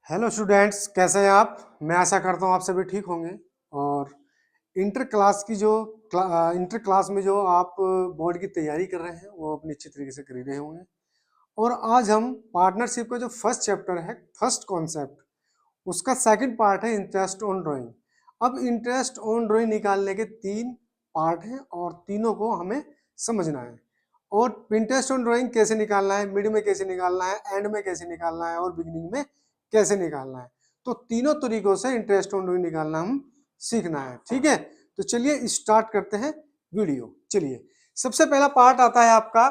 Hello students, कैसे हैं आप। मैं आशा करता हूँ आप सभी ठीक होंगे। और इंटर क्लास में जो आप बोर्ड की तैयारी कर रहे हैं वो अपनी अच्छी तरीके से कर ही रहे होंगे। और आज हम पार्टनरशिप का जो फर्स्ट चैप्टर है, फर्स्ट कॉन्सेप्ट, उसका सेकंड पार्ट है इंटरेस्ट ऑन ड्राइंग। अब इंटरेस्ट ऑन ड्राइंग निकालने के 3 पार्ट हैं और तीनों को हमें समझना है। और इंटरेस्ट ऑन ड्राइंग कैसे निकालना है, मिड में कैसे निकालना है, एंड में कैसे निकालना है और बिगिनिंग में कैसे निकालना है। तो तीनों तरीकों से इंटरेस्ट ऑन ड्राइंग निकालना हम सीखना है। ठीक है, तो चलिए स्टार्ट करते हैं वीडियो। चलिए, सबसे पहला पार्ट आता है आपका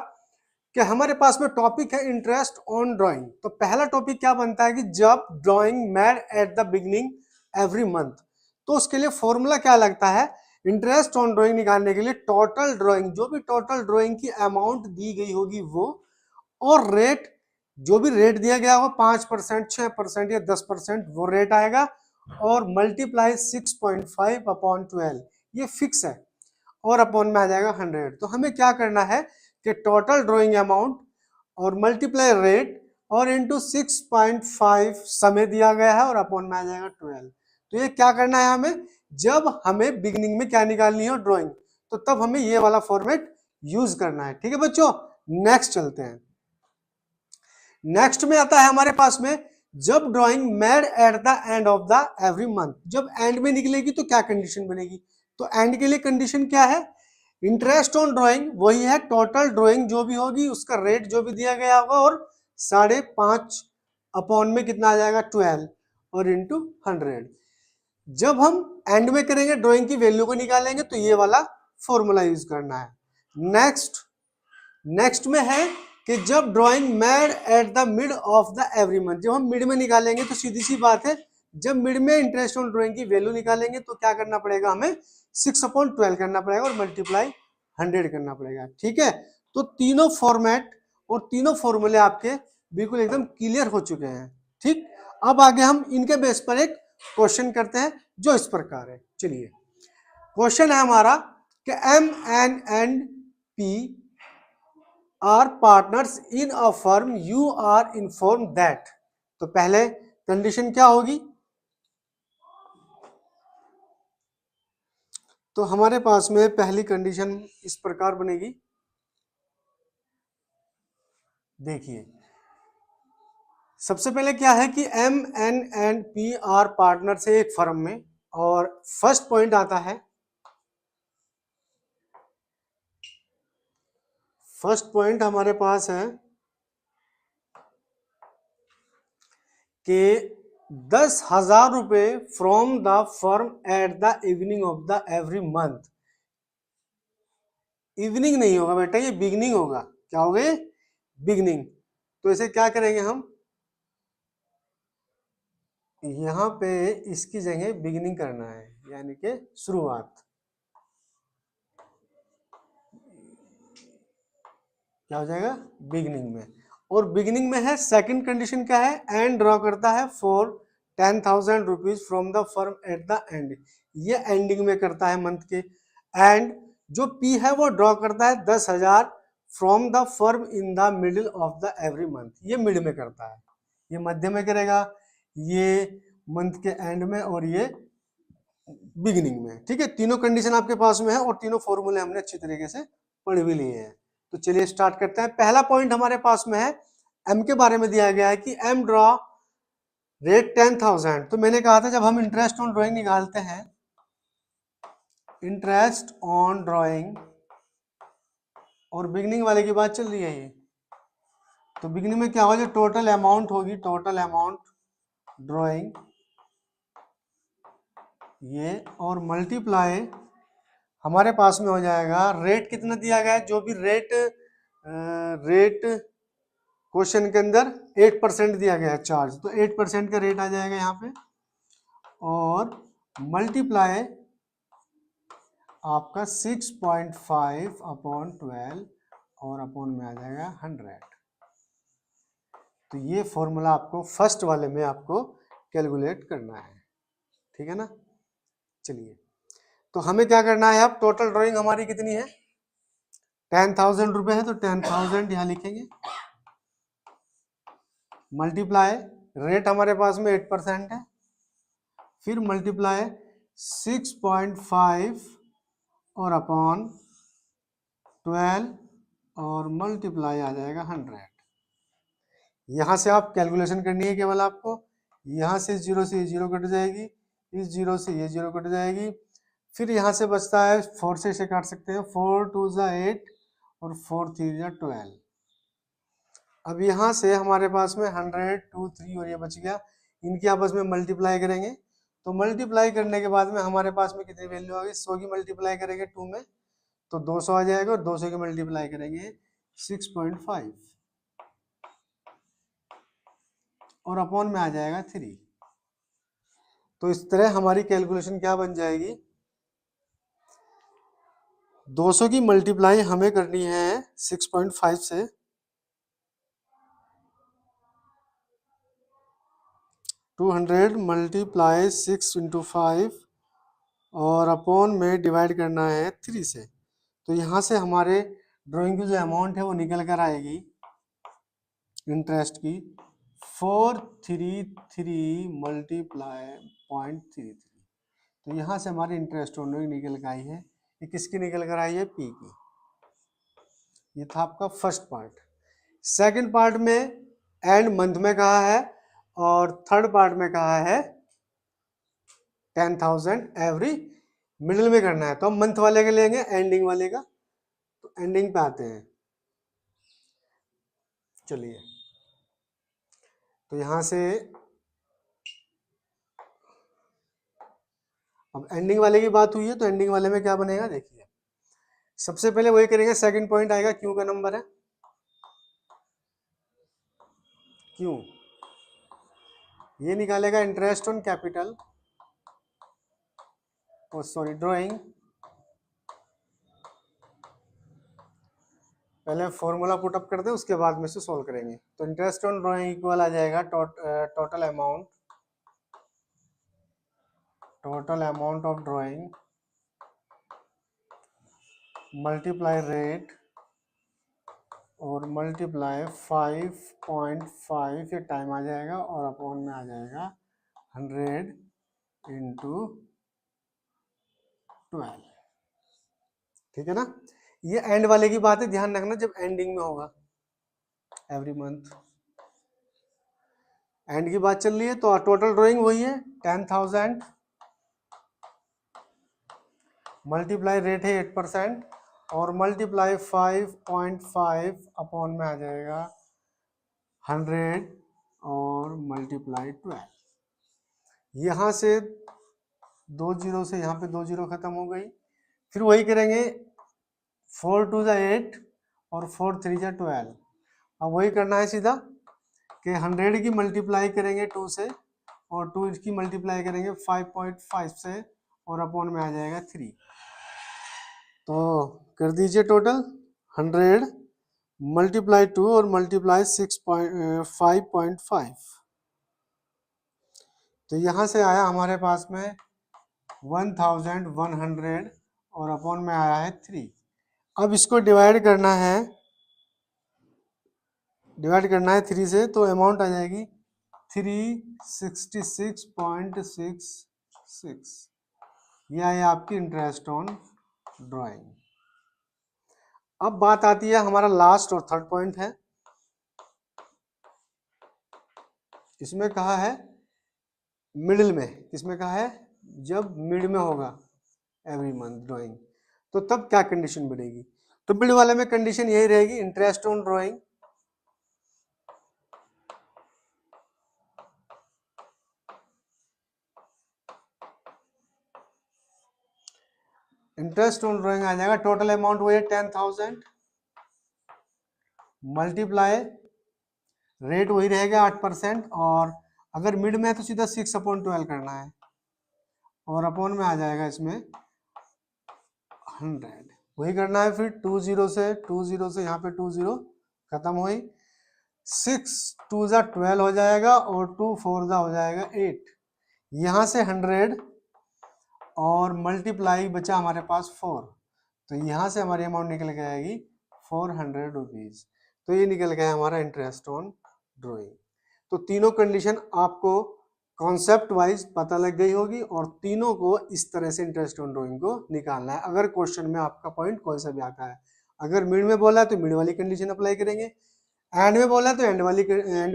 कि हमारे पास में टॉपिक है इंटरेस्ट ऑन ड्राइंग। तो पहला टॉपिक क्या बनता है कि जब drawing made at the beginning every month, तो उसके लिए फॉर्मूला क्या लगता है। इंटरेस्ट ऑन ड्राइंग निकालने के लिए टोटल ड्राइंग, जो भी टोटल ड्राइंग की अमाउंट दी गई होगी वो, और रेट, जो भी रेट दिया गया हो 5%, 6% या 10%, वो रेट आएगा। और मल्टीप्लाई 6.5 अपॉन 12, ये फिक्स है, और अपॉन में आ जाएगा 100। तो हमें क्या करना है कि टोटल ड्राइंग अमाउंट और मल्टीप्लाई रेट और इंटू 6.5 समय दिया गया है और अपॉन में आ जाएगा 12। तो ये क्या करना है हमें, जब हमें बिगिनिंग में क्या निकालनी हो ड्राइंग, तो तब हमें ये वाला फॉर्मेट यूज करना है। ठीक है बच्चों, नेक्स्ट चलते हैं। नेक्स्ट में आता है हमारे पास में जब drawing made at the end of the every month. जब एंड में निकलेगी तो क्या कंडीशन बनेगी, तो एंड के लिए कंडीशन क्या है, इंटरेस्ट ऑन ड्राइंग वही है, टोटल ड्राइंग जो भी होगी उसका रेट जो भी दिया गया होगा, और 5.5 अपॉन में कितना आ जाएगा 12 और इंटू 100। जब हम एंड में करेंगे ड्राइंग की वैल्यू को निकालेंगे तो ये वाला फॉर्मूला यूज करना है। नेक्स्ट में है कि जब drawing made at the mid of the every month, जब हम मिड में निकालेंगे तो सीधी सी बात है, जब मिड में इंटरेस्ट ऑन ड्राइंग की वैल्यू निकालेंगे तो क्या करना पड़ेगा, हमें 6/12 करना पड़ेगा और मल्टीप्लाई 100 करना पड़ेगा। ठीक है, तो तीनों फॉर्मेट और तीनों फॉर्मूले आपके बिल्कुल एकदम क्लियर हो चुके हैं। ठीक, अब आगे हम इनके बेस पर एक क्वेश्चन करते हैं जो इस प्रकार है। चलिए, क्वेश्चन है हमारा कि M, N and P are partners in a firm, you are inform that. तो पहले कंडीशन क्या होगी, तो हमारे पास में पहली कंडीशन इस प्रकार बनेगी। देखिए, सबसे पहले क्या है कि M, N and P are partner से एक फर्म में, और फर्स्ट पॉइंट आता है, फर्स्ट पॉइंट हमारे पास है कि 10,000 रुपए from the firm at the evening of the every month. Evening नहीं होगा बेटा, ये बिगनिंग होगा। क्या होगा ये, बिगनिंग। तो इसे क्या करेंगे हम, यहां पे इसकी जगह बिगनिंग करना है, यानी कि शुरुआत। क्या हो जाएगा, बिगनिंग में। और बिगनिंग में है, सेकंड कंडीशन क्या है, एंड ड्रॉ करता है for 10,000 rupees from the firm at the end, ये एंडिंग में करता है मंथ के। एंड जो पी है वो ड्रॉ करता है 10,000 from the firm in the middle of the every month, ये मिड में करता है, ये मध्य में करेगा, ये मंथ के एंड में, और ये बिगिनिंग में। ठीक है, तीनों कंडीशन आपके पास में है और तीनों फॉर्मूले हमने अच्छी तरीके से पढ़ भी लिए हैं। तो चलिए स्टार्ट करते हैं। पहला पॉइंट हमारे पास में है, एम के बारे में दिया गया है कि एम ड्रॉ रेट 10,000। तो मैंने कहा था जब हम इंटरेस्ट ऑन ड्राइंग निकालते हैं, इंटरेस्ट ऑन ड्राइंग, और बिगिनिंग वाले की बात चल रही है ये, तो बिगिनिंग में क्या होगा, जो टोटल अमाउंट होगी, टोटल अमाउंट ड्राइंग ये, और मल्टीप्लाई हमारे पास में हो जाएगा रेट, कितना दिया गया है, जो भी रेट क्वेश्चन के अंदर 8% दिया गया है चार्ज, तो 8% का रेट आ जाएगा यहाँ पे, और मल्टीप्लाई आपका 6.5 अपॉन 12 और अपॉन में आ जाएगा 100। तो ये फॉर्मूला आपको फर्स्ट वाले में आपको कैलकुलेट करना है। ठीक है ना, चलिए, तो हमें क्या करना है, अब टोटल ड्राइंग हमारी कितनी है, 10,000 रुपए है, तो 10,000 यहाँ लिखेंगे, मल्टीप्लाई रेट हमारे पास में 8% है, फिर मल्टीप्लाई 6.5 और अपॉन 12 और मल्टीप्लाई आ जाएगा 100। यहाँ से आप कैलकुलेशन करनी है केवल आपको, यहाँ से 0 से ये 0 कट जाएगी, इस 0 से ये 0 कट जाएगी, फिर यहाँ से बचता है 4 से इसे काट सकते हैं, 4 2 जा 8 और 4 3 जा 12। अब यहाँ से हमारे पास में 100 2 3 और ये बच गया, इनकी आपस में मल्टीप्लाई करेंगे, तो मल्टीप्लाई करने के बाद में हमारे पास में कितनी वैल्यू आ गई, 100 की मल्टीप्लाई करेंगे 2 में तो 200 आ जाएगा, और 200 की मल्टीप्लाई करेंगे 6.5 और अपॉन में आ जाएगा 3। तो इस तरह हमारी कैलकुलेशन क्या बन जाएगी, 200 की मल्टीप्लाई हमें करनी है 6.5 से, 200 मल्टीप्लाई 6 इंटू 5 और अपॉन में डिवाइड करना है 3 से। तो यहाँ से हमारे ड्राइंग की जो अमाउंट है वो निकल कर आएगी इंटरेस्ट की 433 मल्टीप्लाई 0.33। तो यहाँ से हमारी इंटरेस्ट ओनली निकल कर आई है, ये किसकी निकल कर आई है, पी की। ये था आपका फर्स्ट पार्ट। सेकंड पार्ट में एंड मंथ में कहा है, और थर्ड पार्ट में कहा है 10,000 एवरी मिडिल में करना है। तो हम मंथ वाले का लेंगे, एंडिंग वाले का। तो एंडिंग पे आते हैं, चलिए। तो यहां से अब एंडिंग वाले की बात हुई है, तो एंडिंग वाले में क्या बनेगा देखिए। सबसे पहले वही करेंगे, सेकंड पॉइंट आएगा क्यू का नंबर है, क्यू ये निकालेगा interest on capital, sorry drawing. पहले फॉर्मूला पुट अप कर दे, उसके बाद में से सॉल्व करेंगे। तो इंटरेस्ट ऑन ड्राइंग इक्वल आ जाएगा total amount of drawing multiply rate और मल्टीप्लाई 5.5, ये टाइम आ जाएगा, और अपॉन में आ जाएगा 100 इंटू 12। ठीक है ना। ये एंड वाले की बात है, ध्यान रखना जब एंडिंग में होगा एवरी मंथ। एंड की बात चल रही है, तो टोटल ड्राइंग वही है 10,000 मल्टीप्लाई रेट है 8% और मल्टीप्लाई 5.5 अपॉन में आ जाएगा 100 और मल्टीप्लाई 12। यहाँ से 2 जीरो से यहाँ पे 2 जीरो खत्म हो गई, फिर वही करेंगे 4 2 जा 8 और 4 3 जा 12। अब वही करना है सीधा कि 100 की मल्टीप्लाई करेंगे 2 से और 2 की मल्टीप्लाई करेंगे 5.5 से और अपॉन में आ जाएगा 3। तो कर दीजिए टोटल 100 मल्टीप्लाई 2 और मल्टीप्लाई 5.5। तो यहाँ से आया हमारे पास में 1100 और अपॉन में आया है 3। अब इसको डिवाइड करना है 3 से, तो अमाउंट आ जाएगी 366.66। यह है आपकी इंटरेस्ट ऑन ड्राइंग। अब बात आती है हमारा लास्ट और थर्ड पॉइंट है। इसमें कहा है मिडिल में, किसमें कहा है, जब मिड में होगा एवरी मंथ ड्राइंग, तो तब क्या कंडीशन बनेगी। तो मिड वाले में कंडीशन यही रहेगी, इंटरेस्ट ऑन ड्राइंग आ जाएगा, टोटल अमाउंट वही है 10,000 मल्टीप्लाई रेट वही रहेगा 8%, और अगर मिड में है तो सीधा 6/12 करना है और अपॉन में आ जाएगा इसमें 100। वही करना है, फिर 2 जीरो से यहाँ पे 2 जीरो खत्म हुई, 6 2 जा 12 हो जाएगा और 2 4 जा हो जाएगा 8। यहाँ से 100 और मल्टीप्लाई बचा हमारे पास 4, तो यहाँ से हमारी अमाउंट निकल के आएगी 400 रुपीज़। तो ये निकल गया हमारा इंटरेस्ट ऑन ड्राइंग। तो तीनों कंडीशन आपको कॉन्सेप्ट वाइज पता लग गई होगी और तीनों को इस तरह से इंटरेस्ट ऑन ड्राइंग को निकालना है। अगर क्वेश्चन में आपका पॉइंट कोई सा भी आता है, अगर मिड में बोला है तो मिड वाली कंडीशन अप्लाई करेंगे, एंड में बोला है तो एंड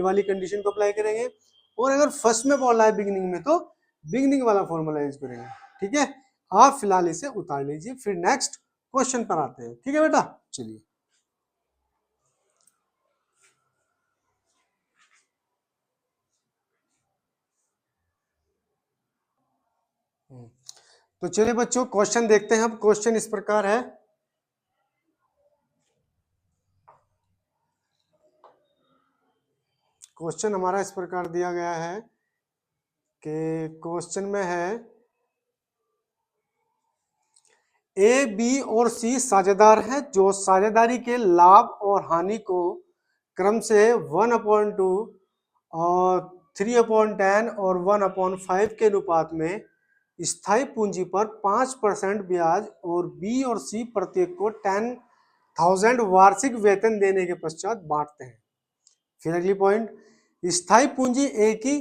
वाली कंडीशन को अप्लाई करेंगे, और अगर फर्स्ट में बोला है बिगिनिंग में तो बिगिनिंग वाला फॉर्मूला यूज करेंगे। ठीक है, आप फिलहाल इसे उतार लीजिए, फिर नेक्स्ट क्वेश्चन पर आते हैं। ठीक है बेटा, चलिए। तो चलिए बच्चों क्वेश्चन देखते हैं। अब क्वेश्चन इस प्रकार है, क्वेश्चन हमारा इस प्रकार दिया गया है कि क्वेश्चन में है ए, बी और सी साझेदार हैं जो साझेदारी के लाभ और हानि को क्रम से 1/2 और 3/10 और 1/5 के अनुपात में स्थायी पूंजी पर 5% ब्याज और बी और सी प्रत्येक को 10,000 वार्षिक वेतन देने के पश्चात बांटते हैं। फिर अगली पॉइंट, स्थायी पूंजी ए की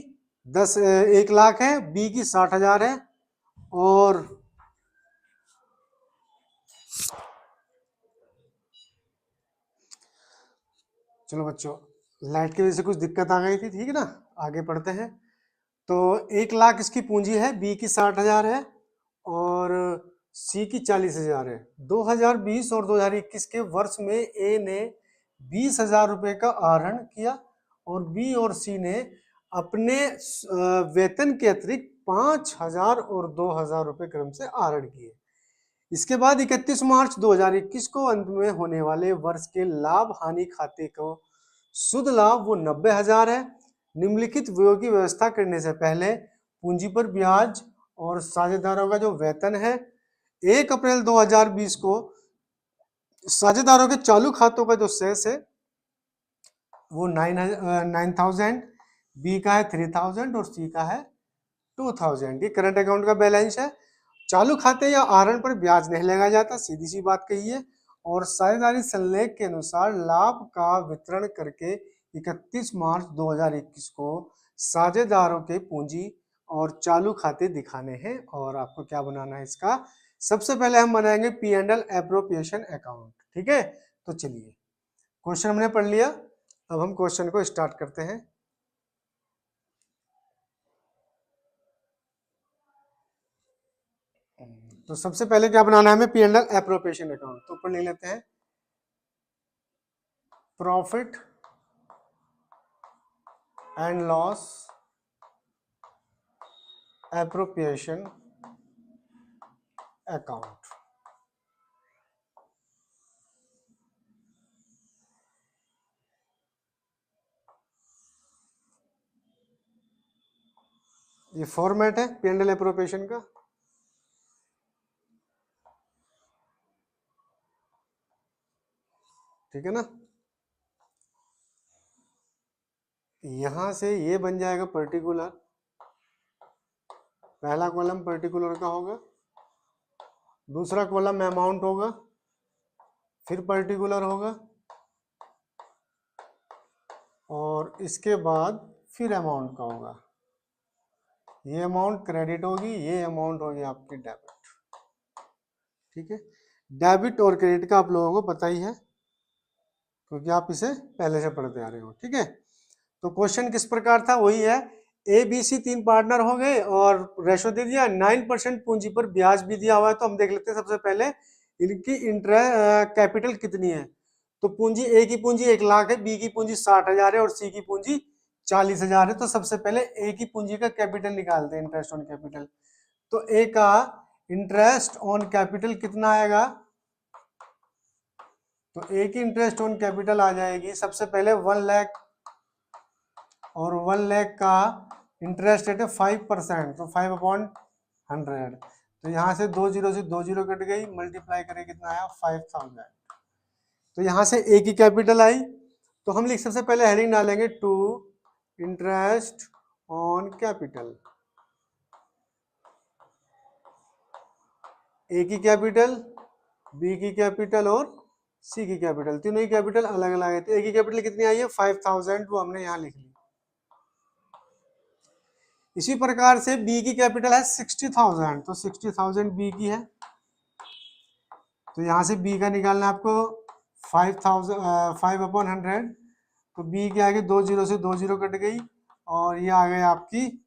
1 लाख है, बी की 60,000 है, और चलो बच्चों लाइट की वजह से कुछ दिक्कत आ गई थी, ठीक है ना, आगे पढ़ते हैं। तो 1 लाख इसकी पूंजी है, बी की 60,000 है और सी की 40,000 है। 2020 और 2021 के वर्ष में ए ने 20,000 रुपये का आहरण किया और बी और सी ने अपने वेतन के अतिरिक्त 5,000 और 2,000 रुपये क्रम से आहरण किए। इसके बाद 31 मार्च 2021 को अंत में होने वाले वर्ष के लाभ हानि खाते को शुद्ध लाभ वो 90,000 है। निम्नलिखित व्ययों की व्यवस्था करने से पहले पूंजी पर ब्याज और साझेदारों का जो वेतन है 1 अप्रैल 2020 को साझेदारों के चालू खातों का जो शेष है वो 9,000, बी का है 3,000 और सी का है 2,000। ये करंट अकाउंट का बैलेंस है। चालू खाते या आहरण पर ब्याज नहीं लगाया जाता, सीधी सी बात कही है। और साझेदारी संलेख के अनुसार लाभ का वितरण करके 31 मार्च 2021 को साझेदारों के पूंजी और चालू खाते दिखाने हैं। और आपको क्या बनाना है इसका, सबसे पहले हम बनाएंगे P&L एप्रोप्रिएशन अकाउंट। ठीक है, तो चलिए क्वेश्चन हमने पढ़ लिया, अब हम क्वेश्चन को स्टार्ट करते हैं। तो सबसे पहले क्या बनाना है हमें, P&L एप्रोप्रिएशन अकाउंट। तो ऊपर लिख लेते हैं profit and loss appropriation account. ये फॉर्मेट है P&L एप्रोप्रिएशन का। ठीक है ना, यहां से ये बन जाएगा पर्टिकुलर, पहला कॉलम पर्टिकुलर का होगा, दूसरा कॉलम अमाउंट होगा, फिर पर्टिकुलर होगा और इसके बाद फिर अमाउंट का होगा। ये अमाउंट क्रेडिट होगी, ये अमाउंट होगी आपकी डेबिट। ठीक है, डेबिट और क्रेडिट का आप लोगों को पता ही है क्योंकि आप इसे पहले से पढ़ते आ रहे हो। ठीक है, तो क्वेश्चन किस प्रकार था, वही है ए बी सी 3 पार्टनर हो गए और रेशो दे दिया, 9% पूंजी पर ब्याज भी दिया हुआ है। तो हम देख लेते हैं सबसे पहले इनकी इंटरेस्ट कैपिटल कितनी है। तो पूंजी, ए की पूंजी 1 लाख है, बी की पूंजी 60,000 है और सी की पूंजी 40,000 है। तो सबसे पहले ए की पूंजी का कैपिटल निकालते हैं, इंटरेस्ट ऑन कैपिटल। तो ए का इंटरेस्ट ऑन कैपिटल कितना आएगा, तो ए की इंटरेस्ट ऑन कैपिटल आ जाएगी सबसे पहले 1 लाख और 1 लाख का इंटरेस्ट रेट है 5%, तो 5/100। तो यहाँ से 2 जीरो से 2 जीरो कट गई, मल्टीप्लाई करें कितना आया 5,000। तो यहाँ से ए की कैपिटल आई, तो हम लिख सबसे पहले हेडिंग डालेंगे टू इंटरेस्ट ऑन कैपिटल। ए की कैपिटल, बी की कैपिटल और सी की कैपिटल, तीनों की कैपिटल अलग अलग है। तो ए की कैपिटल कितनी आई है 5,000, वो हमने यहाँ लिख ली। इसी प्रकार से बी की कैपिटल है 60,000, तो 60,000 बी की है, तो यहाँ से बी का निकालना है आपको 5,000, 5/100, तो बी के आगे 2 जीरो से 2 जीरो कट गई, और ये आ गई आपकी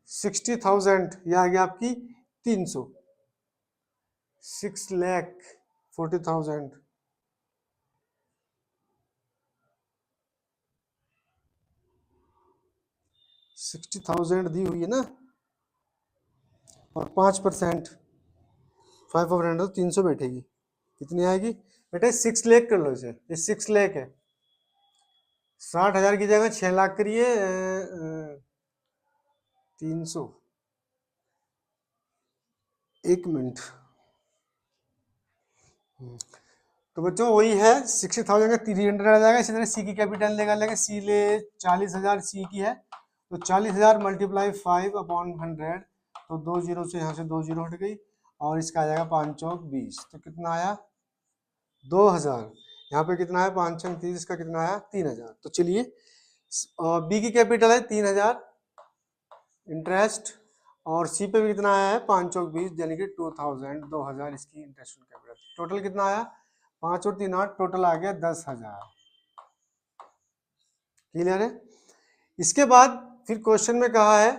60,000, ये आ गई आपकी 300, 6,40,000। 60,000 दी हुई है ना, और 5% 5/100 तो 300 बैठेगी, कितनी आएगी बेटे? 6 लाख कर लो इसे, ये 6 लाख है, 60,000 की जगह 6 लाख करिए, 300, 1 मिनट। तो बच्चों वही है, 60,000 का 300 आ जाएगा। इसी तरह सी की कैपिटल लेगा सी ले 40,000 सी की है, तो 40,000 मल्टीप्लाई 5/100, तो 2 जीरो से यहाँ से 2 जीरो हट गई, और इसका आ जाएगा 5 चौक 20, तो कितना आया 2,000। यहाँ पे कितना है 5 छंग 30, इसका कितना आया 3,000। तो चलिए बी की कैपिटल है 3,000 इंटरेस्ट, और सी पे भी कितना आया है 5 चौक 20, यानी कि 2,000 इसकी इंटरेस्ट कैपिटल। टोटल कितना आया 5 और 3 8, टोटल आ गया 10,000। क्लियर है? इसके बाद फिर क्वेश्चन में कहा है,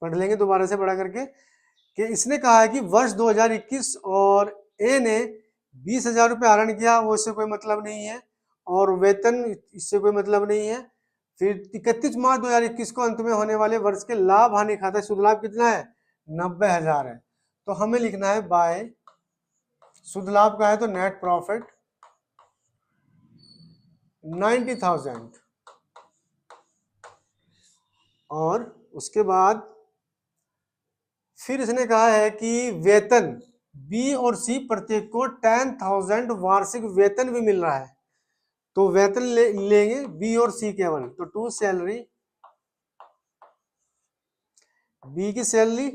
पढ़ लेंगे दोबारा से बड़ा करके, कि इसने कहा है कि वर्ष 2021 और ए ने 20,000 रुपये आहरण किया, वो इससे कोई मतलब नहीं है, और वेतन इससे कोई मतलब नहीं है। फिर 31 मार्च 2021 को अंत में होने वाले वर्ष के लाभ हानि खाता शुद्ध लाभ कितना है 90,000 है, तो हमें लिखना है बाय शुद्ध लाभ का है तो नेट प्रॉफिट 90,000, और उसके बाद फिर इसने कहा है कि वेतन बी और सी प्रत्येक को 10,000 वार्षिक वेतन भी मिल रहा है, तो वेतन लेंगे बी और सी केवल, तो टू सैलरी, बी की सैलरी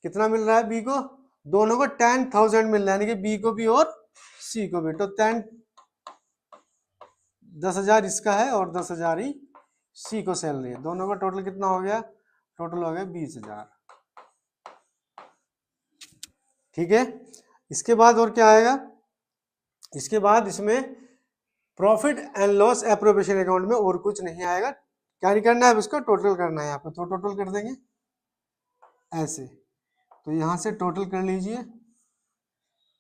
कितना मिल रहा है बी को, दोनों को 10,000 मिल रहा है, यानी कि बी को भी और सी को भी, तो 10,000 इसका है और 10,000 ही सी को सैलरी है, दोनों का टोटल कितना हो गया, टोटल हो गया 20,000। ठीक है, इसके बाद और क्या आएगा, इसके बाद इसमें profit and loss appropriation account में और कुछ नहीं आएगा, क्या नहीं करना है इसका टोटल करना है यहाँ पे, तो टोटल कर देंगे ऐसे, तो यहाँ से टोटल कर लीजिए,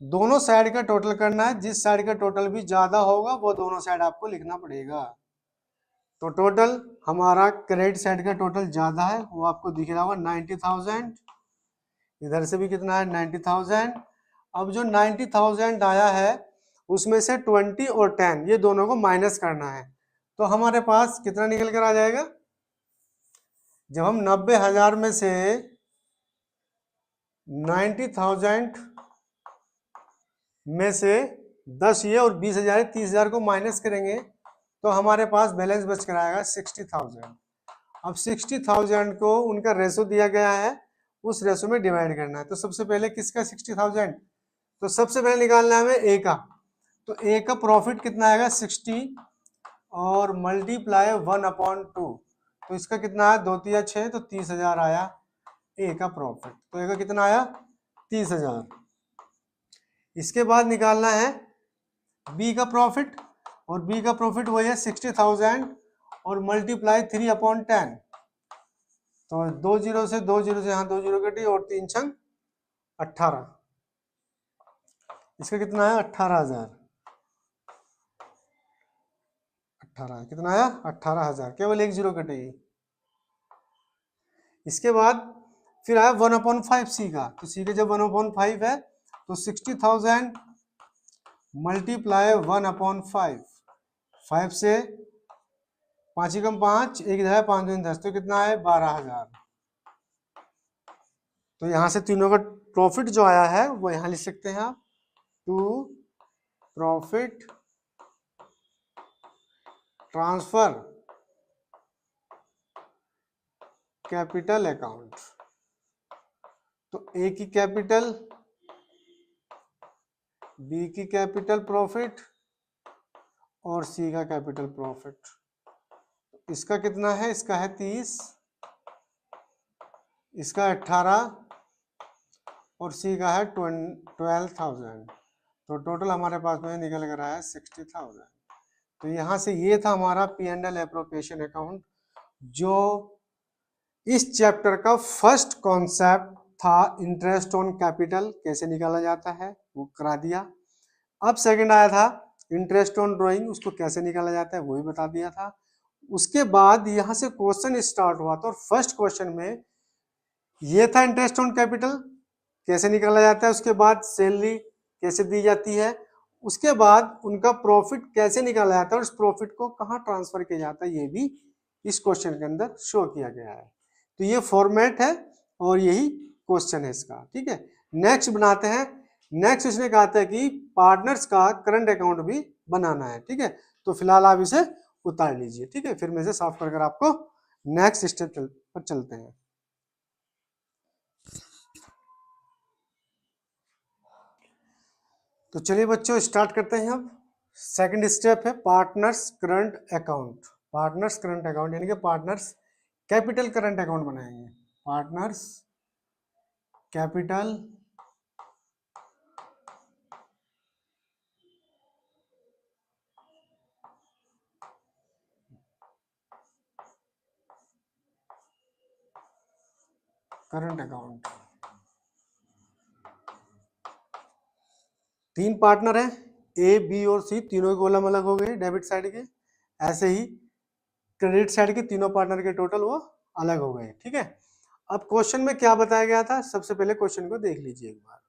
दोनों साइड का टोटल करना है, जिस साइड का टोटल भी ज्यादा होगा वो दोनों साइड आपको लिखना पड़ेगा। तो टोटल हमारा क्रेडिट साइड का टोटल ज्यादा है, वो आपको दिख रहा होगा 90,000, इधर से भी कितना है 90,000। अब जो 90,000 आया है उसमें से 20 और 10 ये दोनों को माइनस करना है, तो हमारे पास कितना निकल कर आ जाएगा, जब हम 90,000 में से 90,000 में से 10 ये और 20,000 30,000 को माइनस करेंगे, तो हमारे पास बैलेंस बच कर आएगा 60,000। अब 60,000 को उनका रेशो दिया गया है, उस रेशो में डिवाइड करना है, तो सबसे पहले किसका 60,000, तो सबसे पहले निकालना है हमें ए का, तो ए का प्रॉफिट कितना आएगा 60 और मल्टीप्लाई 1/2, तो इसका कितना आया 2 तिया 6, तो 30,000 आया ए का प्रॉफिट, तो ए का कितना आया 30,000। इसके बाद निकालना है बी का प्रॉफिट, और बी का प्रॉफिट वही है 60,000 और मल्टीप्लाई 3/10, तो 2 जीरो से 2 जीरो से यहाँ 2 जीरो कटी, और 3 छंग 18, इसका कितना है 18,000, 18 कितना आया 18,000, केवल 1 जीरो कटेगी। इसके बाद फिर आया 1/5 सी का, तो सी का जब 1/5 है तो 60,000 मल्टीप्लाई 1/5, 5 से 5 कम 5, 1 इधर है 5 दूनी 10, तो कितना है 12,000। तो यहाँ से तीनों का प्रॉफिट जो आया है वो यहाँ लिख सकते हैं आप, to profit transfer capital account, तो ए की कैपिटल, बी की कैपिटल प्रॉफिट और सी का कैपिटल प्रॉफिट, इसका कितना है, इसका है 30, इसका 18 और सी का है 12,000। तो टोटल हमारे पास में निकल कर आया 60,000। तो यहाँ से ये था हमारा P&L एप्रोप्रिएशन अकाउंट, जो इस चैप्टर का फर्स्ट कॉन्सेप्ट था। इंटरेस्ट ऑन कैपिटल कैसे निकाला जाता है वो करा दिया। अब सेकंड आया था इंटरेस्ट ऑन ड्राइंग, उसको कैसे निकाला जाता है वो भी बता दिया था। उसके बाद यहाँ से क्वेश्चन स्टार्ट हुआ था और फर्स्ट क्वेश्चन में ये था इंटरेस्ट ऑन कैपिटल कैसे निकाला जाता है, उसके बाद सैलरी कैसे दी जाती है, उसके बाद उनका प्रॉफिट कैसे निकाला जाता है और इस प्रॉफिट को कहाँ ट्रांसफर किया जाता है, ये भी इस क्वेश्चन के अंदर शो किया गया है। तो ये फॉर्मेट है और यही क्वेश्चन है इसका। ठीक है, नेक्स्ट बनाते हैं। नेक्स्ट इसने कहा था कि पार्टनर्स का करंट अकाउंट भी बनाना है। ठीक है, तो फिलहाल आप इसे उतार लीजिए। ठीक है, फिर मैं इसे साफ कर आपको नेक्स्ट स्टेप पर चलते हैं। तो चलिए बच्चों स्टार्ट करते हैं। अब सेकंड स्टेप है partners current account. Partners current account यानी कि पार्टनर्स कैपिटल करंट अकाउंट बनाएंगे। Partners capital current account. तीन पार्टनर हैं, ए बी और सी, तीनों के कॉलम अलग हो गए डेबिट साइड के। ऐसे ही क्रेडिट साइड के तीनों पार्टनर के टोटल वो अलग हो गए। ठीक है, अब क्वेश्चन में क्या बताया गया था, सबसे पहले क्वेश्चन को देख लीजिए एक बार।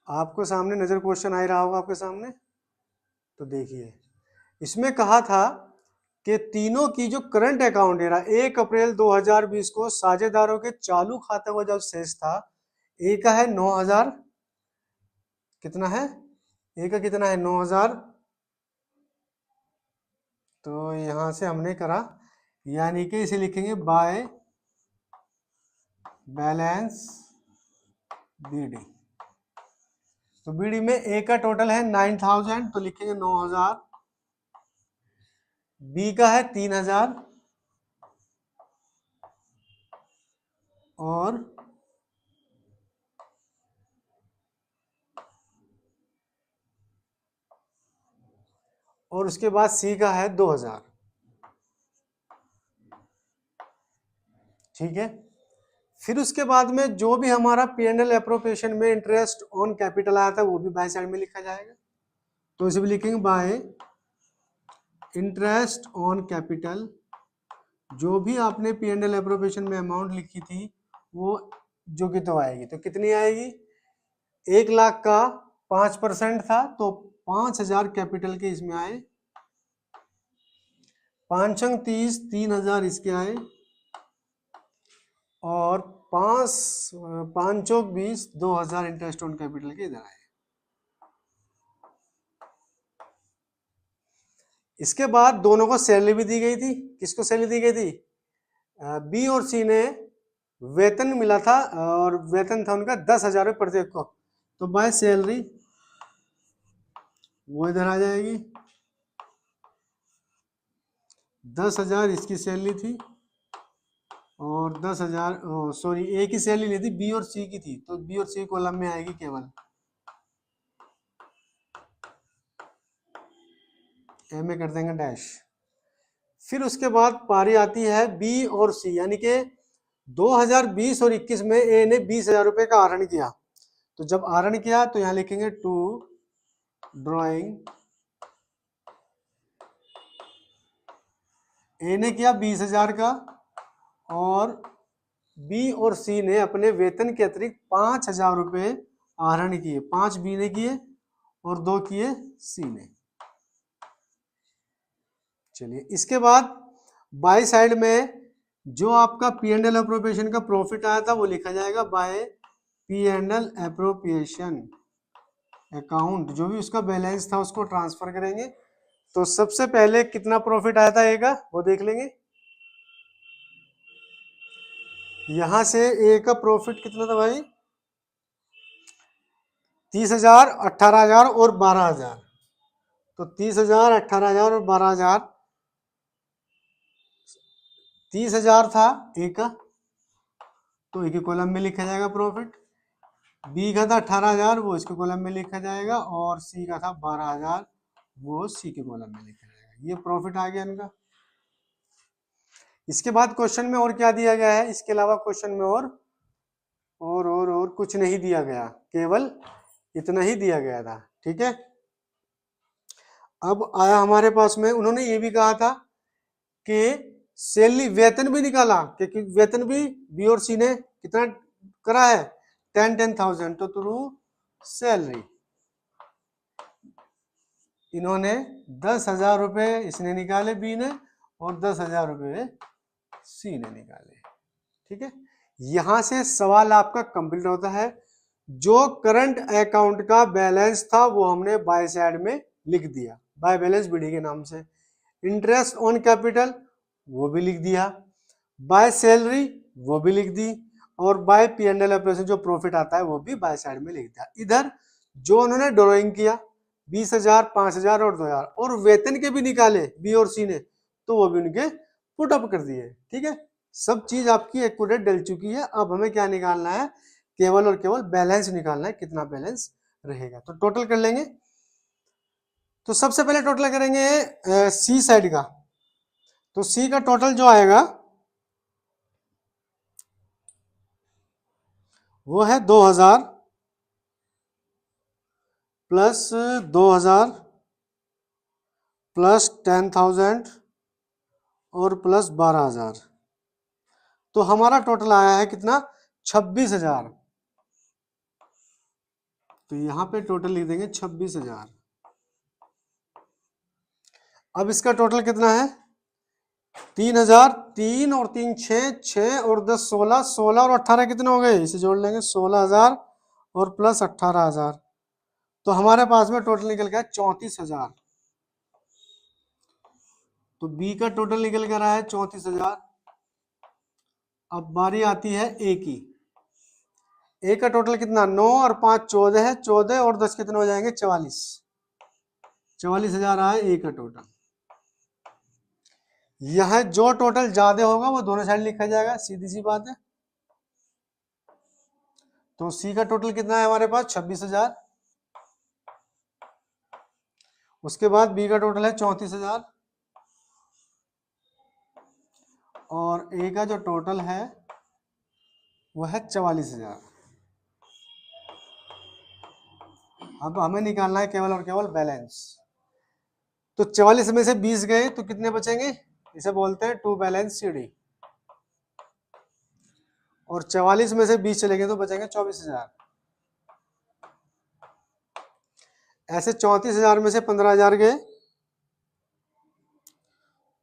आपको सामने नजर क्वेश्चन आ रहा होगा आपके सामने, तो देखिए इसमें कहा था कि तीनों की जो करंट अकाउंट है 1 अप्रैल 2020 को साझेदारों के चालू खाते का जो शेष था, ए का है 9,000, कितना है, ए का कितना है 9,000। तो यहां से हमने करा, यानी कि इसे लिखेंगे बाय बैलेंस बीडी। तो बीडी में ए का टोटल है 9,000, तो लिखेंगे 9,000। बी का है 3,000 और उसके बाद सी का है 2,000। ठीक है, फिर उसके बाद में जो भी हमारा P&L एप्रोप्रिएशन में इंटरेस्ट ऑन कैपिटल आया था वो भी बाय साइड में लिखा जाएगा। तो इसे भी लिखेंगे बाय इंटरेस्ट ऑन कैपिटल। जो भी आपने P&L एप्रोप्रिएशन में अमाउंट लिखी थी वो जो कि तो आएगी, तो कितनी आएगी, 1,00,000 का 5% था तो 5,000 कैपिटल के इसमें आए, 5 30, 3,000 इसके आए और 5 20, 2,000 इंटरेस्ट ऑन कैपिटल के इधर आए। इसके बाद दोनों को सैलरी भी दी गई थी। किसको सैलरी दी गई थी, बी और सी ने वेतन मिला था और वेतन था उनका 10,000 रुपये प्रत्येक को, तो बाय सैलरी वो इधर आ जाएगी। 10,000 इसकी सैलरी थी और 10,000 सॉरी ए की सैलरी नहीं थी, बी और सी की थी, तो बी और सी कॉलम में आएगी केवल, ए में कर देंगे डैश। फिर उसके बाद पारी आती है बी और सी, यानी कि 2020 और 21 में ए ने 20,000 रुपये का आहरण किया। तो जब आहरण किया तो यहां लिखेंगे टू ड्राइंग, ए ने किया 20,000 का और बी और सी ने अपने वेतन के अतिरिक्त 5,000 रुपये आहरण किए। 5 बी ने किए और 2 किए सी ने। चलिए इसके बाद बाय साइड में जो आपका P&L एप्रोप्रिएशन का प्रॉफिट आया था वो लिखा जाएगा बाय P&L एप्रोप्रिएशन अकाउंट। जो भी उसका बैलेंस था उसको ट्रांसफर करेंगे। तो सबसे पहले कितना प्रॉफिट आया था ए का वो देख लेंगे। यहां से ए का प्रॉफिट कितना था भाई, 30,000, 18,000 और 12,000। तो 30,000, 18,000 और 12,000। 30,000 था ए का, तो ए के कॉलम में लिखा जाएगा प्रॉफिट। बी का था 18,000, वो इसके कॉलम में लिखा जाएगा, और सी का था 12,000, वो सी के कॉलम में लिखा जाएगा। ये प्रॉफिट आ गया इनका। इसके बाद क्वेश्चन में और क्या दिया गया है? इसके अलावा क्वेश्चन में और कुछ नहीं दिया गया, केवल इतना ही दिया गया था। ठीक है, अब आया हमारे पास में, उन्होंने ये भी कहा था कि सैलरी, वेतन भी निकाला, क्योंकि वेतन भी बी और सी ने कितना करा है, 10,000। तो थ्रू सैलरी इन्होंने 10,000 रुपए इसने निकाले बी ने, और 10,000 रुपए सी ने निकाले। ठीक है, यहां से सवाल आपका कंप्लीट होता है। जो करंट अकाउंट का बैलेंस था वो हमने बाय साइड में लिख दिया, बाय बैलेंस बीडी के नाम से। इंटरेस्ट ऑन कैपिटल वो भी लिख दिया, बाय सैलरी वो भी लिख दी, और बाय P&L ऑपरेशन जो प्रॉफिट आता है वो भी बाय साइड में लिख दिया। इधर जो उन्होंने ड्रॉइंग किया 20,000, 5,000 और 2,000, और वेतन के भी निकाले बी और सी ने, तो वो भी उनके पुट अप कर दिए। ठीक है, सब चीज आपकी एक्यूरेट डल चुकी है। अब हमें क्या निकालना है? केवल और केवल बैलेंस निकालना है, कितना बैलेंस रहेगा। तो टोटल कर लेंगे। तो सबसे पहले टोटल करेंगे सी साइड का। तो सी का टोटल जो आएगा वो है 2,000 प्लस 2,000 प्लस 10,000 और प्लस 12,000। तो हमारा टोटल आया है कितना? 26,000। तो यहां पे टोटल लिख देंगे 26,000। अब इसका टोटल कितना है? 3,000, 3 और 3 6, 6 और 10 16, 16 और 18 कितने हो गए? इसे जोड़ लेंगे, 16,000 और प्लस 18,000। तो हमारे पास में टोटल निकल गया 34,000। तो बी का टोटल निकल कर रहा है 34,000। अब बारी आती है ए की। ए का टोटल कितना? 9 और 5 14 है, 14 और 10 कितने हो जाएंगे? 44। 44,000 आया ए का टोटल। यह जो टोटल ज्यादा होगा वो दोनों साइड लिखा जाएगा, सीधी सी बात है। तो सी का टोटल कितना है हमारे पास? 26,000। उसके बाद बी का टोटल है 34,000, और ए का जो टोटल है वह है 44,000। अब हमें निकालना है केवल और केवल बैलेंस। तो 44 में से 20 गए तो कितने बचेंगे? इसे बोलते हैं टू बैलेंस सीडी। और 44 में से 20 चले गए तो बचेंगे 24,000। ऐसे 34,000 में से 15,000 गए,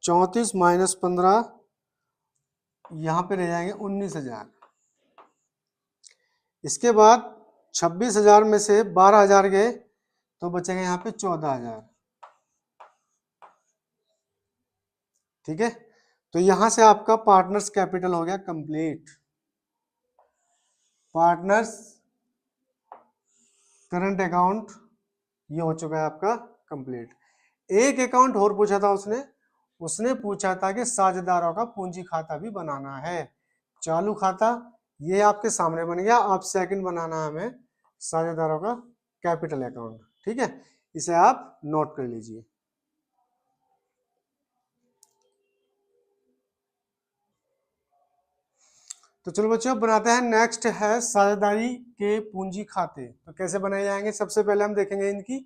34 माइनस 15, यहां पे रह जाएंगे 19,000। इसके बाद 26,000 में से 12,000 गए तो बचेंगे यहाँ पे 14,000। ठीक है, तो यहां से आपका पार्टनर्स कैपिटल हो गया कंप्लीट। पार्टनर्स करंट अकाउंट ये हो चुका है आपका कंप्लीट। एक अकाउंट और पूछा था उसने, उसने पूछा था कि साझेदारों का पूंजी खाता भी बनाना है। चालू खाता ये आपके सामने बन गया। आप सेकंड बनाना है हमें साझेदारों का कैपिटल अकाउंट। ठीक है, इसे आप नोट कर लीजिए। तो चलो बच्चों बनाते हैं। नेक्स्ट है साझेदारी के पूंजी खाते। तो कैसे बनाए जाएंगे? सबसे पहले हम देखेंगे इनकी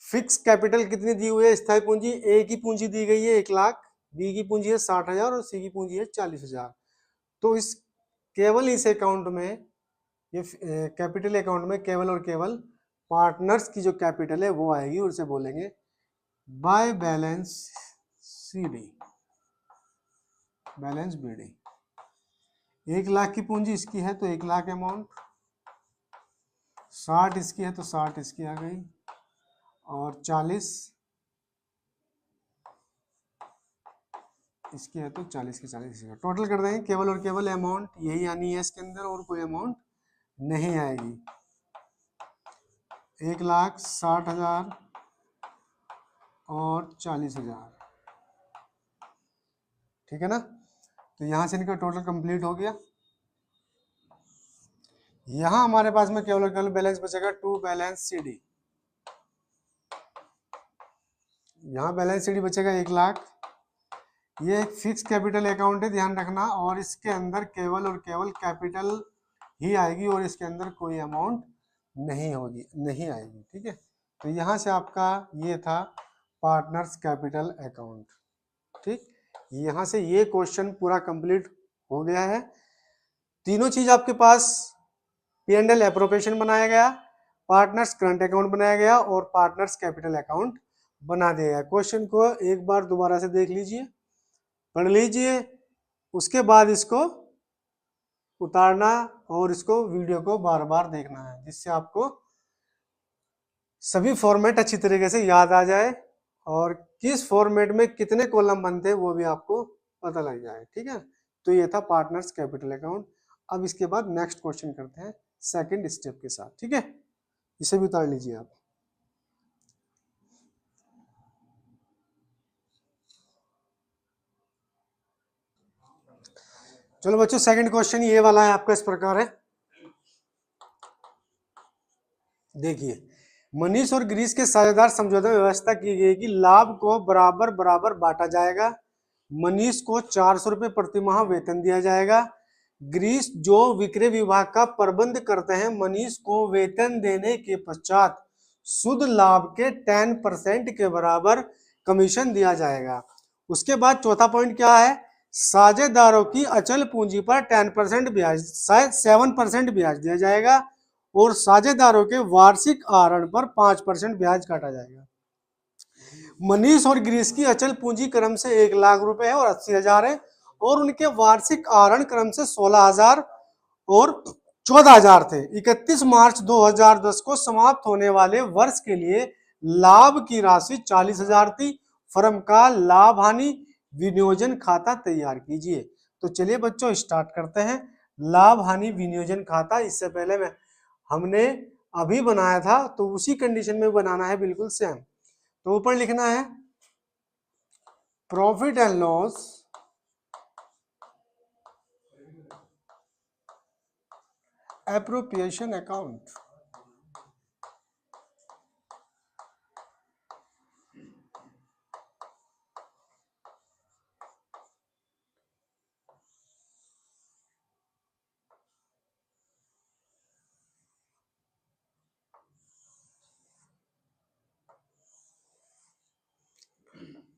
फिक्स कैपिटल कितनी दी हुई है। स्थायी पूंजी ए की पूंजी दी गई है 1,00,000, बी की पूंजी है 60,000 और सी की पूंजी है 40,000। तो इस केवल इस अकाउंट में, ये कैपिटल अकाउंट में केवल और केवल पार्टनर्स की जो कैपिटल है वो आएगी, और उसे बोलेंगे by balance c d, balance b d. 1,00,000 की पूंजी इसकी है तो 1,00,000 अमाउंट, 60 इसकी है तो 60 इसकी आ गई, और 40 इसकी है तो 40 की 40 इसकी। टोटल कर देंगे, केवल और केवल अमाउंट यही आनी है इसके अंदर, और कोई अमाउंट नहीं आएगी। 1,60,000 और 40,000। ठीक है ना, तो यहाँ से इनका टोटल कंप्लीट हो गया। यहाँ हमारे पास में केवल केवल बैलेंस बचेगा टू बैलेंस सीडी। यहाँ बैलेंस सीडी बचेगा 1,00,000। ये एक फिक्स कैपिटल अकाउंट है, ध्यान रखना, और इसके अंदर केवल और केवल कैपिटल ही आएगी और इसके अंदर कोई अमाउंट नहीं होगी, नहीं आएगी। ठीक है, तो यहाँ से आपका ये था पार्टनर्स कैपिटल अकाउंट। ठीक, यहाँ से ये क्वेश्चन पूरा कंप्लीट हो गया है। तीनों चीज आपके पास P&L एप्रोप्रिएशन बनाया गया, पार्टनर्स करंट अकाउंट बनाया गया और पार्टनर्स कैपिटल अकाउंट बना दिया गया। क्वेश्चन को एक बार दोबारा से देख लीजिए, पढ़ लीजिए, उसके बाद इसको उतारना और इसको वीडियो को बार बार देखना है, जिससे आपको सभी फॉर्मेट अच्छी तरीके से याद आ जाए और किस फॉर्मेट में कितने कॉलम बनते हैं वो भी आपको पता लग जाए। ठीक है, तो ये था पार्टनर्स कैपिटल अकाउंट। अब इसके बाद नेक्स्ट क्वेश्चन करते हैं सेकंड स्टेप के साथ। ठीक है, इसे भी उतार लीजिए आप। चलो बच्चों, सेकंड क्वेश्चन ये वाला है आपका, इस प्रकार है। देखिए, मनीष और गिरीश के साझेदार समझौते में व्यवस्था की गई कि लाभ को बराबर बराबर बांटा जाएगा। मनीष को 400 रुपये प्रति माह वेतन दिया जाएगा। गिरीश जो विक्रय विभाग का प्रबंध करते हैं, मनीष को वेतन देने के पश्चात शुद्ध लाभ के 10% के बराबर कमीशन दिया जाएगा। उसके बाद चौथा पॉइंट क्या है, साझेदारों की अचल पूंजी पर 10% ब्याज, शायद 7% ब्याज दिया जाएगा और साझेदारों के वार्षिक आहरण पर 5% ब्याज काटा जाएगा। मनीष और गिरीश की अचल पूंजी क्रम से 1,00,000 रुपए है और 80,000 है, और उनके वार्षिक आहरण क्रम से 16,000 और 14,000 थे। 31 मार्च 2010 को समाप्त होने वाले वर्ष के लिए लाभ की राशि 40,000 थी। फर्म का लाभ हानि विनियोजन खाता तैयार कीजिए। तो चलिए बच्चों, स्टार्ट करते हैं लाभ हानि विनियोजन खाता। इससे पहले हमने अभी बनाया था, तो उसी कंडीशन में बनाना है, बिल्कुल सेम। तो ऊपर लिखना है profit and loss appropriation account.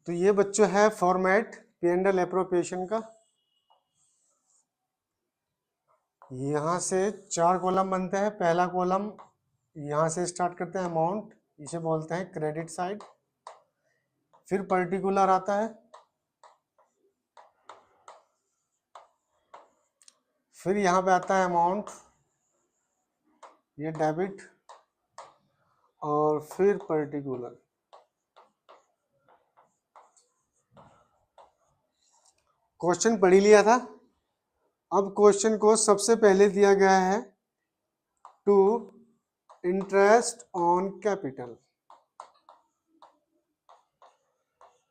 तो ये बच्चों है फॉर्मेट P&L एप्रोप्रिएशन का। यहाँ से 4 कॉलम बनते हैं। पहला कॉलम यहाँ से स्टार्ट करते हैं, अमाउंट, इसे बोलते हैं क्रेडिट साइड। फिर पर्टिकुलर आता है, फिर यहाँ पे आता है अमाउंट, ये डेबिट, और फिर पर्टिकुलर। क्वेश्चन पढ़ ही लिया था। अब क्वेश्चन को सबसे पहले दिया गया है टू इंटरेस्ट ऑन कैपिटल।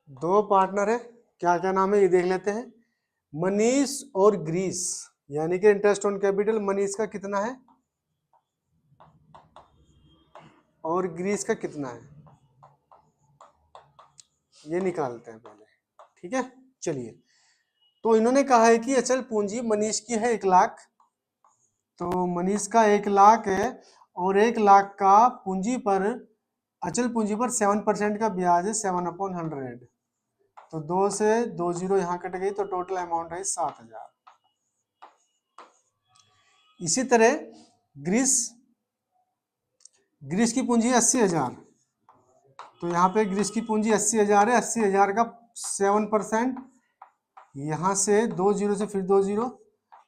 दो पार्टनर है, क्या क्या नाम है ये देख लेते हैं। मनीष और गिरीश, यानी कि इंटरेस्ट ऑन कैपिटल मनीष का कितना है और गिरीश का कितना है, ये निकालते हैं पहले। ठीक है, चलिए। तो इन्होंने कहा है कि अचल पूंजी मनीष की है 1,00,000, तो मनीष का 1,00,000 है और 1,00,000 का पूंजी पर, अचल पूंजी पर 7% का ब्याज है, 7/100। तो 2 से 2 जीरो यहाँ कट गई, तो टोटल अमाउंट है 7,000। इसी तरह ग्रीस की पूंजी है 80,000, तो यहाँ पे ग्रीस की पूंजी 80,000 है। 80,000 का 7%, यहाँ से 2 जीरो से फिर 2 जीरो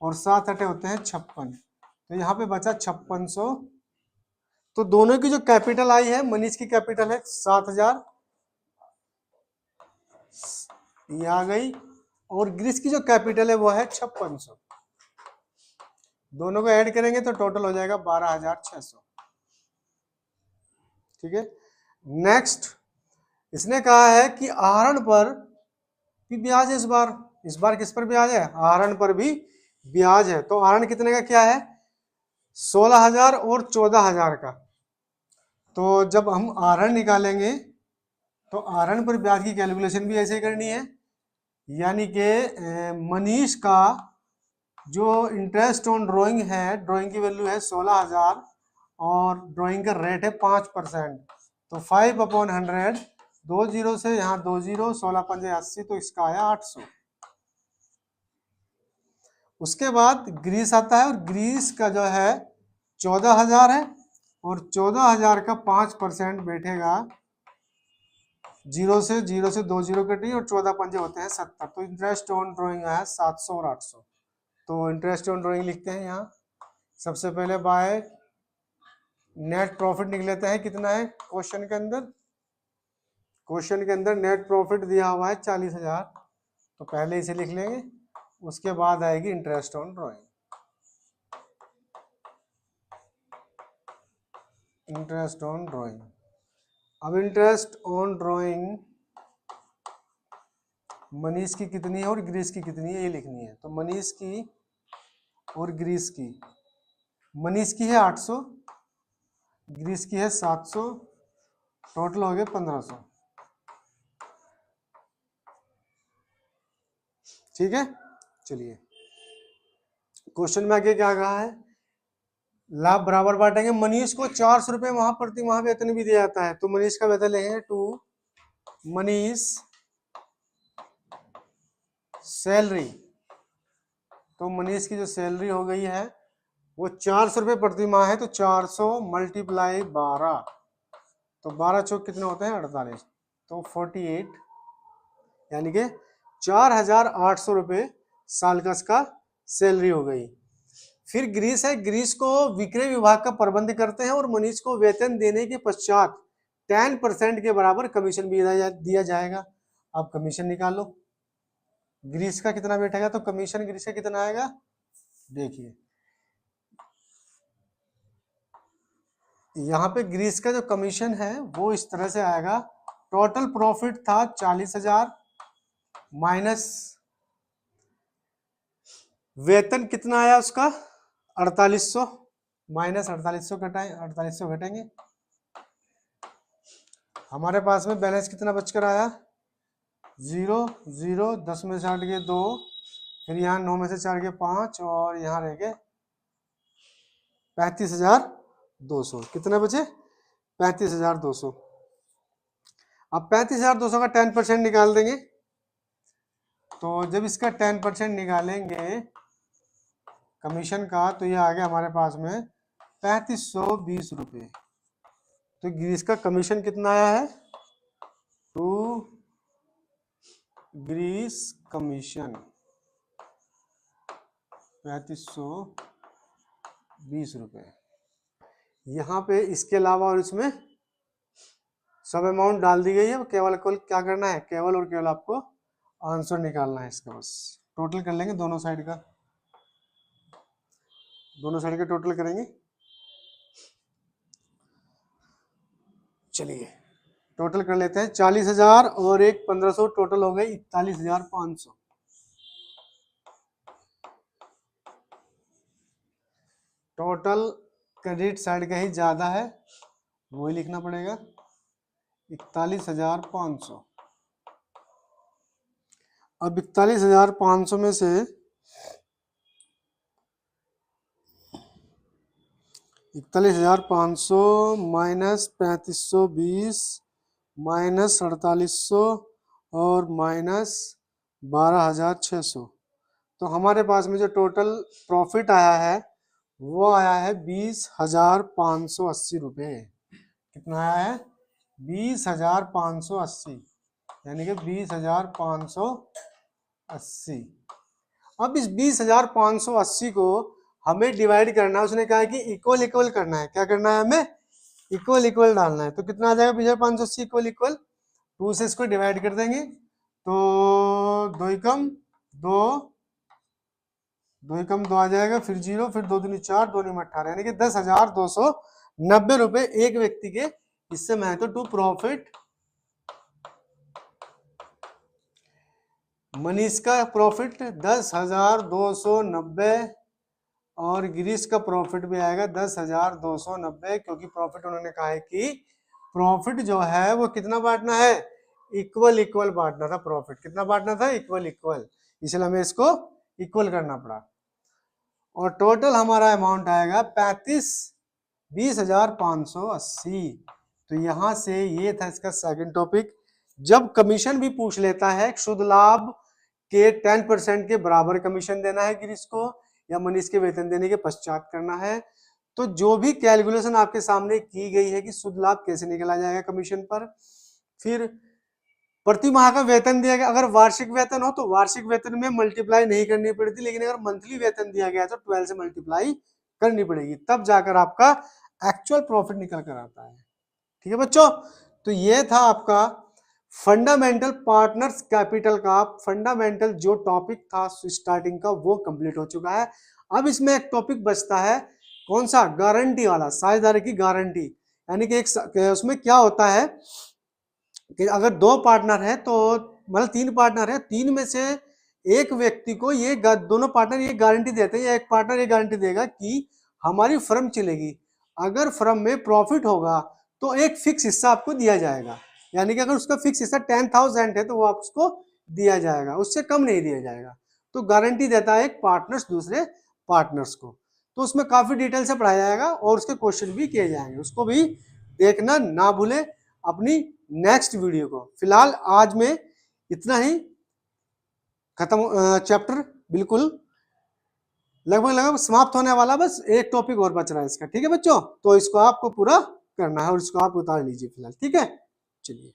और 7 अटे होते हैं 56, तो यहाँ पे बचा 5600। तो दोनों की जो कैपिटल आई है, मनीष की कैपिटल है 7,000, ये आ गई, और ग्रीस की जो कैपिटल है वो है 5600। दोनों को ऐड करेंगे तो टोटल हो जाएगा 12,600। ठीक है, नेक्स्ट इसने कहा है कि आहरण पर भी ब्याज है इस बार किस पर ब्याज है? आहरण पर भी ब्याज है। तो आहरण कितने का क्या है? 16,000 और 14,000 का। तो जब हम आहरण निकालेंगे तो आहरण पर ब्याज की कैलकुलेशन भी ऐसे ही करनी है, यानी कि मनीष का जो इंटरेस्ट ऑन ड्राइंग है, ड्राइंग की वैल्यू है 16,000 और ड्राइंग का रेट है 5%। तो 5/100, 2 जीरो से यहाँ 2 जीरो, 16 पंजे 80, तो इसका आया 800। उसके बाद ग्रीस आता है और ग्रीस का जो है 14,000 है और 14,000 का 5% बैठेगा, जीरो से 2 जीरो कटी और 14 पंजे होते हैं 70। तो इंटरेस्ट ऑन ड्राइंग है 700 और 800। तो इंटरेस्ट ऑन ड्राइंग लिखते हैं यहाँ। सबसे पहले बाय नेट प्रॉफिट निकल लेते हैं, कितना है क्वेश्चन के अंदर? क्वेश्चन के अंदर नेट प्रॉफिट दिया हुआ है 40,000, तो पहले इसे लिख लेंगे, उसके बाद आएगी interest on drawing. Interest on drawing, अब इंटरेस्ट ऑन ड्राइंग मनीष की कितनी है और ग्रीस की कितनी है ये लिखनी है। तो मनीष की और ग्रीस की, मनीष की है 800, ग्रीस की है 700, टोटल हो गए 1500। ठीक है, चलिए क्वेश्चन में आगे क्या कहा है? लाभ बराबर बांटेंगे। मनीष को 400 रुपये वहां प्रति माह वेतन भी दिया जाता है, तो मनीष का वेतन लेंगे टू मनीष सैलरी। तो मनीष की जो सैलरी हो गई है वो 400 रुपये प्रति माह है, तो 400 मल्टीप्लाई 12, तो 12 चौक कितने होते हैं? 48, तो 48, यानी कि 4,800 रुपये साल का इसका सैलरी हो गई। फिर ग्रीस है, ग्रीस को विक्रय विभाग का प्रबंध करते हैं और मनीष को वेतन देने के पश्चात 10% के बराबर कमीशन भी दिया जाएगा। अब कमीशन निकालो, ग्रीस का कितना बैठेगा? तो कमीशन ग्रीस का कितना आएगा? देखिए यहाँ पे ग्रीस का जो कमीशन है वो इस तरह से आएगा। टोटल प्रॉफिट था 40,000 माइनस वेतन कितना आया उसका? 4800, माइनस 4800 घटाएं, 4800 घटेंगे। हमारे पास में बैलेंस कितना बचकर आया? 0 0, 10 में से 8 गए 2, फिर यहाँ 9 में से 4 गए 5 और यहाँ रह गए 35,200। कितना बचे? 35,200। अब 35,200 का 10% निकाल देंगे, तो जब इसका 10% निकालेंगे कमीशन का, तो ये आ गया हमारे पास में 3520 रुपये। तो ग्रीस का कमीशन कितना आया है? टू ग्रीस कमीशन 3520 रुपये। यहाँ पे इसके अलावा और इसमें सब अमाउंट डाल दी गई है, केवल क्या करना है? केवल और केवल आपको आंसर निकालना है इसका, बस टोटल कर लेंगे दोनों साइड का, दोनों साइड का टोटल करेंगे। चलिए टोटल कर लेते हैं, 40,000 और एक 1500, टोटल हो गए 41,500। टोटल क्रेडिट साइड का ही ज्यादा है, वही लिखना पड़ेगा 41,500। अब 41,500 में से 41,500 माइनस 3520 माइनस 4800 और माइनस 12,600, तो हमारे पास में जो टोटल प्रॉफिट आया है वो आया है 20,580 रुपये। कितना आया है? 20,580, यानी कि 20,580। अब इस 20,580 को हमें डिवाइड करना है। उसने कहा है कि इक्वल इक्वल करना है। क्या करना है? हमें इक्वल इक्वल डालना है। तो कितना आ जाएगा? 20,580 इक्वल इक्वल 2 से इसको डिवाइड कर देंगे, तो 2 एकम 2, 2 एकम 2 आ जाएगा, फिर 0, फिर 2 दूनी 4, 2 दूनी 18, यानी कि 10,290 रुपये एक व्यक्ति के हिस्से में है। तो टू प्रॉफिट मनीष का प्रॉफिट 10,290 और गिरीश का प्रॉफिट भी आएगा 10,290, क्योंकि प्रॉफिट उन्होंने कहा है कि प्रॉफिट जो है वो कितना बांटना है, इक्वल इक्वल बांटना था। प्रॉफिट कितना बांटना था, इक्वल इक्वल, इसलिए हमें इसको इक्वल करना पड़ा। और टोटल हमारा अमाउंट आएगा 20,580। तो यहां से ये था इसका सेकंड टॉपिक। जब कमीशन भी पूछ लेता है, शुद्ध लाभ के 10% के बराबर कमीशन देना है गिरीश को, या मनीष के वेतन देने के पश्चात करना है। तो जो भी कैलकुलेशन आपके सामने की गई है कि शुद्ध लाभ कैसे निकला जाएगा कमीशन पर, फिर प्रति माह का वेतन दिया गया, अगर वार्षिक वेतन हो तो वार्षिक वेतन में मल्टीप्लाई नहीं करनी पड़ती, लेकिन अगर मंथली वेतन दिया गया तो 12 से मल्टीप्लाई करनी पड़ेगी, तब जाकर आपका एक्चुअल प्रॉफिट निकल कर आता है। ठीक है बच्चों, तो ये था आपका फंडामेंटल पार्टनर्स कैपिटल का फंडामेंटल जो टॉपिक था स्टार्टिंग का, वो कंप्लीट हो चुका है। अब इसमें एक टॉपिक बचता है, कौन सा, गारंटी वाला, साझेदारी की गारंटी। यानी कि एक उसमें क्या होता है कि अगर दो पार्टनर है तो मतलब 3 पार्टनर है, 3 में से एक व्यक्ति को ये दोनों पार्टनर ये गारंटी देते हैं, या एक पार्टनर ये गारंटी देगा कि हमारी फर्म चलेगी, अगर फर्म में प्रॉफिट होगा तो एक फिक्स हिस्सा आपको दिया जाएगा। यानी कि अगर उसका फिक्स हिस्सा 10,000 है तो वो आपको दिया जाएगा, उससे कम नहीं दिया जाएगा। तो गारंटी देता है एक पार्टनर्स दूसरे पार्टनर्स को। तो उसमें काफी डिटेल से पढ़ाया जाएगा और उसके क्वेश्चन भी किए जाएंगे, उसको भी देखना ना भूले अपनी नेक्स्ट वीडियो को। फिलहाल आज में इतना ही खत्म, चैप्टर बिल्कुल लगभग समाप्त होने वाला, बस एक टॉपिक और बच रहा है इसका। ठीक है बच्चों, तो इसको आपको पूरा करना है और इसको आप उतार लीजिए फिलहाल। ठीक है, चलिए।